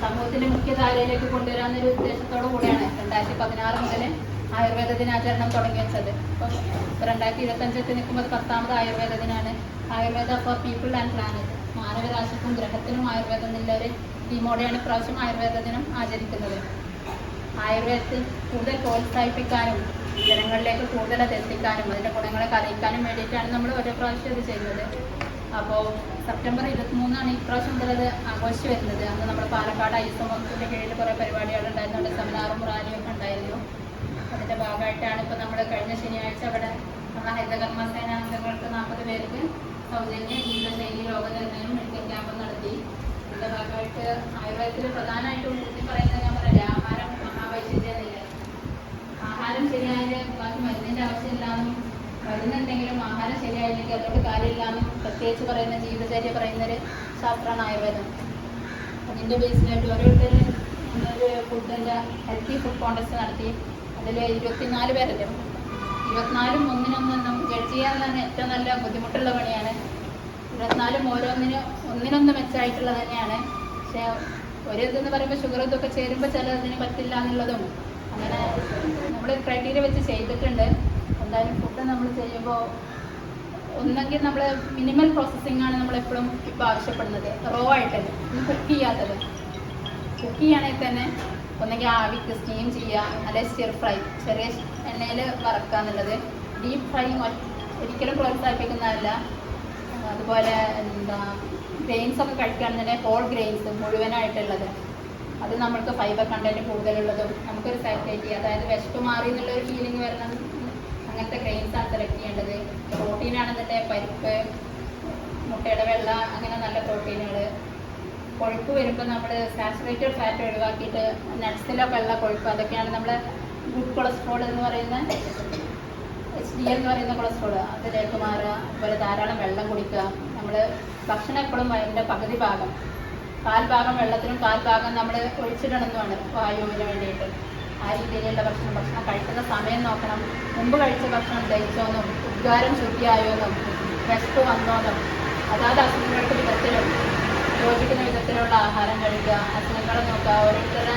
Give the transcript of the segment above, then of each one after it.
സമൂഹത്തിന്റെ മുഖ്യധാരയിലേക്ക് കൊണ്ടുവരാന്നൊരു ഉദ്ദേശത്തോടു കൂടിയാണ് 2016 മുതൽ ആയുർവേദ ദിനാചരണം തുടങ്ങി വെച്ചത്. ഇപ്പോൾ 2025 നിൽക്കുമ്പോൾ 10ാമത് ആയുർവേദ ദിനാണ്. Ayurveda for people and planet, മാനവരാശിക്കും ഗ്രഹത്തിനും ആയുർവേദം എന്നുള്ള ഒരു തീമോടെയാണ് ഇപ്രാവശ്യം ആയുർവേദ ദിനം ആചരിക്കുന്നത്. ആയുർവേദത്തിൽ കൂടുതൽ പ്രോത്സാഹിപ്പിക്കാനും ജനങ്ങളിലേക്ക് കൂടുതൽ അത് എത്തിക്കാനും അതിൻ്റെ ഗുണങ്ങളൊക്കെ അറിയിക്കാനും വേണ്ടിയിട്ടാണ് നമ്മൾ ഓരോ പ്രാവശ്യം ഇത് ചെയ്യുന്നത്. അപ്പോൾ സെപ്റ്റംബർ 23 ഇപ്രാവശ്യം മുതൽ അത് ആഘോഷിച്ച് വരുന്നത്. അന്ന് നമ്മൾ പാലക്കാട് ഐസമോസിൻ്റെ കീഴിൽ കുറേ പരിപാടികൾ ഉണ്ടായിരുന്നുണ്ട്, സെമിനാറും റാലിയും ഒക്കെ ഉണ്ടായിരുന്നു. അതിൻ്റെ ഭാഗമായിട്ടാണ് ഇപ്പോൾ നമ്മൾ കഴിഞ്ഞ ശനിയാഴ്ച അവിടെ നമ്മുടെ ഹരിതകർമ്മസേന അംഗങ്ങൾക്ക് 40 പേർക്ക് സൗജന്യ ജീവിതശൈലി രോഗനിർണയം മെഡിക്കൽ ക്യാമ്പ് നടത്തി. ഇതിൻ്റെ ഭാഗമായിട്ട് ആയുർവേദത്തിൽ പ്രധാനമായിട്ടും ഊട്ടി പറയുന്നത് ഞാൻ പറയാം, ആഹാരം മഹാവൈശിധ്യമില്ല. ആഹാരം ശരിയായാൽ ബാക്കി മരുന്നിൻ്റെ ആവശ്യമില്ലാന്നും മരുന്നുണ്ടെങ്കിലും ആഹാരം ശരിയായില്ലെങ്കിൽ അതുകൊണ്ട് കാര്യമില്ലാന്നും പ്രത്യേകിച്ച് പറയുന്ന ജീവിതചര്യ പറയുന്നൊരു ശാസ്ത്രമാണ് ആയുർവേദം. അതിൻ്റെ ബേസിലായിട്ട് ഓരോരുത്തർ ഒരു ഫുഡിൻ്റെ ഹെൽത്തി ഫുഡ് കോൺടെസ്റ്റ് നടത്തി. അതിൽ 24 പേരല്ലേ, 24 ഒന്നിനൊന്നും ജഡ്ജ് ചെയ്യാൻ ഏറ്റവും നല്ല ബുദ്ധിമുട്ടുള്ള പണിയാണ്. 24 ഒന്നിനൊന്ന് മെച്ചമായിട്ടുള്ളത് തന്നെയാണ്. പക്ഷേ ഒരു ഇതെന്ന് പറയുമ്പോൾ ഷുഗർ ഇതൊക്കെ ചേരുമ്പോൾ ചിലതിന് പറ്റില്ല എന്നുള്ളതും അങ്ങനെ നമ്മൾ ക്രൈറ്റീരിയ വെച്ച് ചെയ്തിട്ടുണ്ട്. എന്തായാലും ഫുഡ് നമ്മൾ ചെയ്യുമ്പോൾ ഒന്നെങ്കിൽ നമ്മൾ മിനിമൽ പ്രോസസ്സിംഗ് ആണ് നമ്മളെപ്പോഴും ഇപ്പോൾ ആവശ്യപ്പെടുന്നത്. റോ ആയിട്ടല്ല, കുക്ക് ചെയ്യാത്തത്. കുക്ക് ചെയ്യുകയാണെങ്കിൽ തന്നെ ഒന്നെങ്കിൽ ആവിക്ക് സ്റ്റീം ചെയ്യുക, അല്ലെങ്കിൽ സ്റ്റിർ ഫ്രൈ, ചെറിയ എണ്ണയിൽ വറക്കുക എന്നുള്ളത്. ഡീപ്പ് ഫ്രൈയിങ് ഒരിക്കലും പ്രോത്സാഹിപ്പിക്കുന്നതല്ല. അതുപോലെ ഗ്രെയിൻസ് ഒക്കെ കഴിക്കുകയാണെന്നുണ്ടെങ്കിൽ ഹോൾ ഗ്രെയിൻസ് മുഴുവനായിട്ടുള്ളത്, അത് നമ്മൾക്ക് ഫൈബർ കണ്ടൻറ്റ് കൂടുതലുള്ളതും നമുക്കൊരു സാറ്റിസ്ഫൈറ്റ് ചെയ്യുക, അതായത് വിശപ്പ് മാറി എന്നുള്ളൊരു ഫീലിംഗ് വരണം. അങ്ങനത്തെ ഗ്രെയിൻസാണ് സെലക്ട് ചെയ്യേണ്ടത്. പ്രോട്ടീനാണെന്നുണ്ടെങ്കിൽ പരിപ്പ്, മുട്ടയുടെ വെള്ള, അങ്ങനെ നല്ല പ്രോട്ടീനുകൾ. കൊഴുപ്പ് വരുമ്പോൾ നമ്മൾ സാച്ചുറേറ്റഡ് ഫാറ്റ് ഒഴിവാക്കിയിട്ട് നട്ട്സിലൊക്കെ ഉള്ള കൊഴുപ്പ്, അതൊക്കെയാണ് നമ്മൾ ഗുഡ് കൊളസ്ട്രോൾ എന്ന് പറയുന്ന HDL എന്ന് പറയുന്ന കൊളസ്ട്രോൾ, അതിലേക്ക് മാറുക. അതുപോലെ ധാരാളം വെള്ളം കുടിക്കുക. നമ്മൾ ഭക്ഷണം എപ്പോഴും വയറിൻ്റെ പകുതി ഭാഗം, 1/4 ഭാഗം വെള്ളത്തിനും 1/4 ഭാഗം നമ്മൾ ഒഴിച്ചിടണമെന്നുമാണ് വായുവിന് വേണ്ടിയിട്ട്. ആ രീതിയിലുള്ള ഭക്ഷണം കഴിക്കുന്ന സമയം നോക്കണം. മുമ്പ് കഴിച്ച ഭക്ഷണം ദഹിച്ചോന്നും ഉദ്ഗാരം ശുദ്ധിയായോന്നും വിശപ്പ് വന്നോന്നും അതാത് അസുഖങ്ങൾക്ക് വിധത്തിലും യോജിക്കുന്ന വിധത്തിലുള്ള ആഹാരം കഴിക്കുക. അസുഖങ്ങളെ നോക്കുക. ഓരോരുത്തരുടെ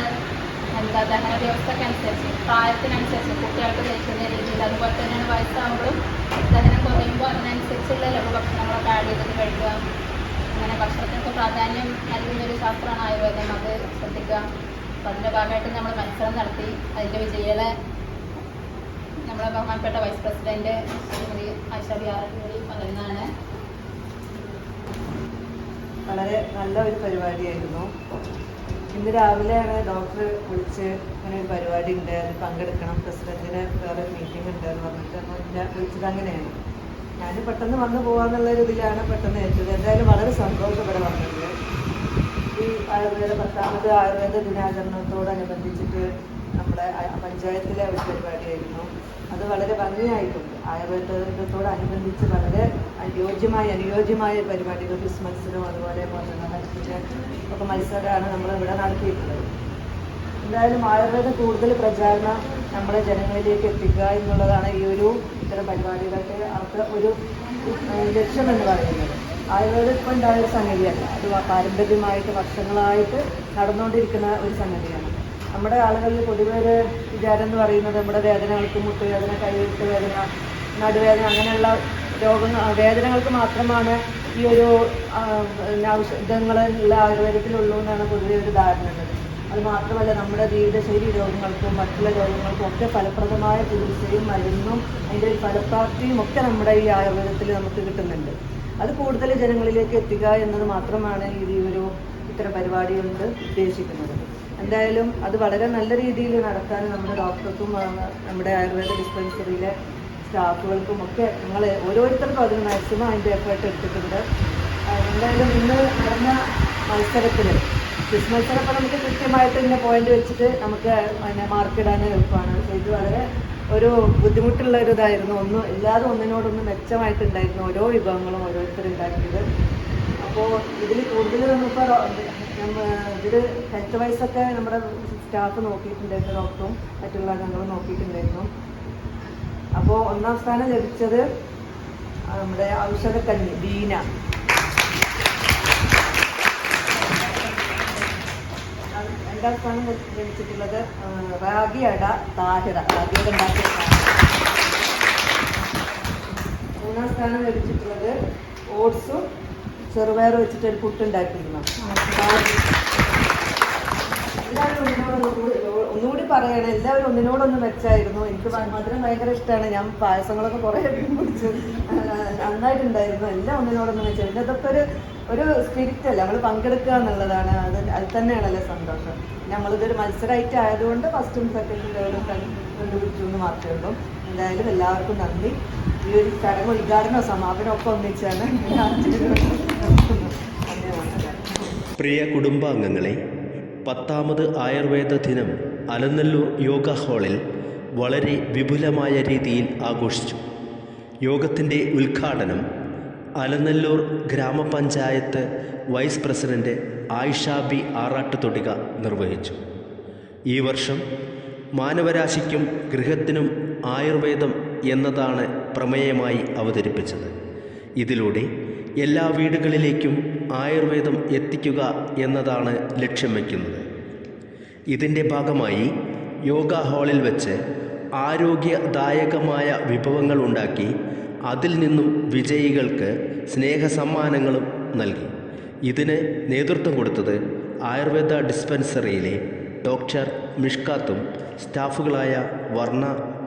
ദഹന വ്യവസ്ഥക്കനുസരിച്ച്, പ്രായത്തിനനുസരിച്ച് കുട്ടികൾക്ക് ദഹിക്കുന്ന രീതിയിൽ, അതുപോലെ തന്നെയാണ് വയസ്സാകുമ്പോഴും ദഹനം കുറയുമ്പോൾ അതിനനുസരിച്ചുള്ള ലഘുഭക്ഷണങ്ങളൊക്കെ ആഡ് ചെയ്തിട്ട് കഴിക്കുക. അങ്ങനെ ഭക്ഷണത്തിനൊക്കെ പ്രാധാന്യം നൽകുന്നൊരു ശാസ്ത്രമാണ് ആയുർവേദം, അത് ശ്രദ്ധിക്കുക. അപ്പോൾ അതിൻ്റെ ഭാഗമായിട്ട് നമ്മൾ മത്സരം നടത്തി. അതിൻ്റെ വിജയികളെ നമ്മളെ ബഹുമാനപ്പെട്ട വൈസ് പ്രസിഡന്റ് ശ്രീമതി ആയിഷ ബിയാറി പറയുന്നതാണ്. വളരെ നല്ല ഒരു പരിപാടിയായിരുന്നു. ഇന്ന് രാവിലെയാണ് ഡോക്ടർ വിളിച്ച് അങ്ങനെ ഒരു പരിപാടി ഉണ്ട്, അത് പങ്കെടുക്കണം, പ്രസിഡന്റിന് വേറെ മീറ്റിംഗ് ഉണ്ട് എന്ന് പറഞ്ഞിട്ട് ഞാൻ വിളിച്ചത്. അങ്ങനെയാണ് ഞാൻ പെട്ടെന്ന് വന്നു പോകാമെന്നുള്ളൊരു ഇതിലാണ് പെട്ടെന്ന് ഏറ്റത്. എന്തായാലും വളരെ സന്തോഷപ്പെടെ വന്നത്. ഈ ആയുർവേദ 10ാമത് ആയുർവേദ ദിനാചരണത്തോടനുബന്ധിച്ചിട്ട് നമ്മുടെ പഞ്ചായത്തിലെ ഒരു പരിപാടിയായിരുന്നു. അത് വളരെ ഭംഗിയായിട്ടുണ്ട്. ആയുർവേദത്തോടനുബന്ധിച്ച് വളരെ അനുയോജ്യമായ പരിപാടികൾ, ക്വിസ് മത്സരവും അതുപോലെ ഹെൽത്തിൻ്റെ ഒക്കെ മത്സരമാണ് നമ്മളിവിടെ നടത്തിയിട്ടുള്ളത്. എന്തായാലും ആയുർവേദം കൂടുതൽ പ്രചാരണം നമ്മുടെ ജനങ്ങളിലേക്ക് എത്തിക്കുക എന്നുള്ളതാണ് ഈ ഒരു ഇത്തരം പരിപാടികൾക്ക് അവർക്ക് ഒരു ലക്ഷ്യം എന്ന് പറയുന്നത്. ആയുർവേദം ഇപ്പോൾ ഉണ്ടായ ഒരു സംഗതിയല്ല, അത് പാരമ്പര്യമായിട്ട് വർഷങ്ങളായിട്ട് നടന്നുകൊണ്ടിരിക്കുന്ന ഒരു സംഗതിയാണ്. നമ്മുടെ ആളുകളിൽ പൊതുവെ ഒരു വിചാരം എന്ന് പറയുന്നത് നമ്മുടെ വേദനകൾക്ക്, മുട്ടുവേദന, കൈവെട്ട് വേദന, നടുവേദന, അങ്ങനെയുള്ള വേദനകൾക്ക് മാത്രമാണ് ഈ ഒരു ഔഷധങ്ങളുള്ള ആയുർവേദത്തിലുള്ളൂ എന്നാണ് പൊതുവെ ഒരു ധാരണ ഉള്ളത്. അത് മാത്രമല്ല നമ്മുടെ ജീവിതശൈലി രോഗങ്ങൾക്കും മറ്റുള്ള രോഗങ്ങൾക്കും ഒക്കെ ഫലപ്രദമായ ചികിത്സയും മരുന്നും അതിൻ്റെ ഫലപ്രാപ്തിയും ഒക്കെ നമ്മുടെ ഈ ആയുർവേദത്തിൽ നമുക്ക് കിട്ടുന്നുണ്ട്. അത് കൂടുതൽ ജനങ്ങളിലേക്ക് എത്തിക്കുക എന്നത് മാത്രമാണ് ഈ ഒരു ഇത്തരം പരിപാടി കൊണ്ട് ഉദ്ദേശിക്കുന്നത്. എന്തായാലും അത് വളരെ നല്ല രീതിയിൽ നടത്താൻ നമ്മുടെ ഡോക്ടർക്കും നമ്മുടെ ആയുർവേദ ഡിസ്പെൻസറിയിലെ സ്റ്റാഫുകൾക്കും ഒക്കെ ഞങ്ങൾ ഓരോരുത്തർക്കും അതിന് മാക്സിമം അതിൻ്റെ എഫേർട്ട് എടുത്തിട്ടുണ്ട്. എന്തായാലും ഇന്ന് നടന്ന മത്സരത്തിൽ ക്വിസ് മത്സരം ഇപ്പോൾ നമുക്ക് കൃത്യമായിട്ട് ഇങ്ങനെ പോയിന്റ് വെച്ചിട്ട് നമുക്ക് മാർക്കിടാൻ എളുപ്പമാണ്. പക്ഷേ ഇത് വളരെ ഒരു ബുദ്ധിമുട്ടുള്ള ഒരു ഇതായിരുന്നു. എല്ലാതും ഒന്നിനോടൊന്ന് മെച്ചമായിട്ടുണ്ടായിരുന്നു ഓരോ വിഭവങ്ങളും ഓരോരുത്തർ ഉണ്ടാക്കിയത്. അപ്പോൾ ഇതിൽ കൂടുതൽ നമ്മളിപ്പോൾ ഇതിൽ ഹെൽത്ത് വൈസൊക്കെ നമ്മുടെ സ്റ്റാഫ് നോക്കിയിട്ടുണ്ടായിരുന്നു, ഡോക്ടറും മറ്റുള്ള അംഗങ്ങളും നോക്കിയിട്ടുണ്ടായിരുന്നു. അപ്പോൾ 1ാം സ്ഥാനം ലഭിച്ചത് നമ്മുടെ ഔഷധക്കഞ്ഞി ബീന. രണ്ടാം സ്ഥാനം ലഭിച്ചിട്ടുള്ളത് റാഗി അട താഹിറ, റാഗിയുടെ ഉണ്ടാക്കിയ. മൂന്നാം സ്ഥാനം ലഭിച്ചിട്ടുള്ളത് ഓട്സും ചെറുപയർ വെച്ചിട്ടൊരു പുട്ടുണ്ടാക്കിയിരുന്നു. എല്ലാവരും ഒന്നുകൂടി പറയണം, എല്ലാവരും ഒന്നിനോടൊന്ന് മെച്ചായിരുന്നു. എനിക്ക് മധുരം ഭയങ്കര ഇഷ്ടമാണ്. ഞാൻ പായസങ്ങളൊക്കെ കുറേ കുടിച്ചു, നന്നായിട്ടുണ്ടായിരുന്നു. എല്ലാം ഒന്നിനോടൊന്ന് മെച്ചാണ്. പിന്നെ അതൊക്കെ ഒരു സ്പിരിറ്റ് അല്ല, നമ്മൾ പങ്കെടുക്കുക എന്നുള്ളതാണ്. അത് തന്നെയാണല്ലോ സന്തോഷം. നമ്മളിതൊരു മത്സരമായിട്ട് ആയതുകൊണ്ട് ഫസ്റ്റും സെക്കൻഡും തേർഡും കണ്ടുപിടിച്ചു എന്ന് മാത്രമേ ഉള്ളൂ. എന്തായാലും എല്ലാവർക്കും നന്ദി. ഈ ഒരു ചടങ്ങ് ഉദ്ഘാടനവും സമാപനവും ഒക്കെ ഒന്നിച്ചാണ്. പ്രിയ കുടുംബാംഗങ്ങളെ, 10ാമത് ആയുർവേദ ദിനം അലനല്ലൂർ യോഗ ഹാളിൽ വളരെ വിപുലമായ രീതിയിൽ ആഘോഷിച്ചു. യോഗത്തിൻ്റെ ഉദ്ഘാടനം അലനല്ലൂർ ഗ്രാമപഞ്ചായത്ത് വൈസ് പ്രസിഡന്റ് ആയിഷാബി ആറാട്ടുതൊടിക നിർവഹിച്ചു. ഈ വർഷം മാനവരാശിക്കും ഗൃഹത്തിനും ആയുർവേദം എന്നതാണ് പ്രമേയമായി അവതരിപ്പിച്ചത്. ഇതിലൂടെ എല്ലാ വീടുകളിലേക്കും ആയുർവേദം എത്തിക്കുക എന്നതാണ് ലക്ഷ്യം വയ്ക്കുന്നത്. ഇതിൻ്റെ ഭാഗമായി യോഗ ഹാളിൽ വെച്ച് ആരോഗ്യദായകമായ വിഭവങ്ങൾ ഉണ്ടാക്കി അതിൽ നിന്നും വിജയികൾക്ക് സ്നേഹസമ്മാനങ്ങളും നൽകി. ഇതിന് നേതൃത്വം കൊടുത്തത് ആയുർവേദ ഡിസ്പെൻസറിയിലെ ഡോക്ടർ മിഷ്കാത്തും സ്റ്റാഫുകളായ വർണ്ണ,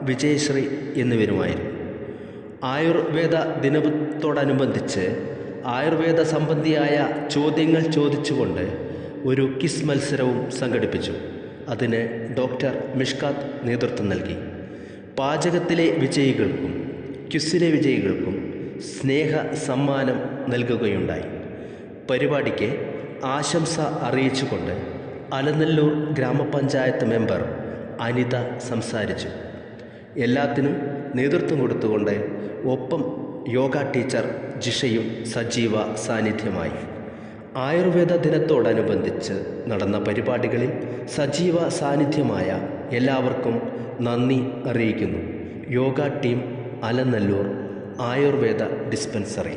വിജയശ്രീ എന്നിവരുമായിരുന്നു. ആയുർവേദ ദിനത്തോടനുബന്ധിച്ച് ആയുർവേദ സംബന്ധിയായ ചോദ്യങ്ങൾ ചോദിച്ചുകൊണ്ട് ഒരു ക്വിസ് മത്സരവും സംഘടിപ്പിച്ചു. അതിന് ഡോക്ടർ മിഷ്കാത്ത് നേതൃത്വം നൽകി. പാചകത്തിലെ വിജയികൾക്കും ക്വിസിലെ വിജയികൾക്കും സ്നേഹ സമ്മാനം നൽകുകയുണ്ടായി. പരിപാടിക്ക് ആശംസ അറിയിച്ചുകൊണ്ട് അലനല്ലൂർ ഗ്രാമപഞ്ചായത്ത് മെമ്പർ അനിത സംസാരിച്ചു. എല്ലാത്തിനും നേതൃത്വം കൊടുത്തുകൊണ്ട് ഒപ്പം യോഗ ടീച്ചർ ജിഷയും സജീവ സാന്നിധ്യമായി. ആയുർവേദ ദിനത്തോടനുബന്ധിച്ച് നടന്ന പരിപാടികളിൽ സജീവ സാന്നിധ്യമായ എല്ലാവർക്കും നന്ദി അറിയിക്കുന്നു. Yoga team Alanallur Ayurveda dispensary.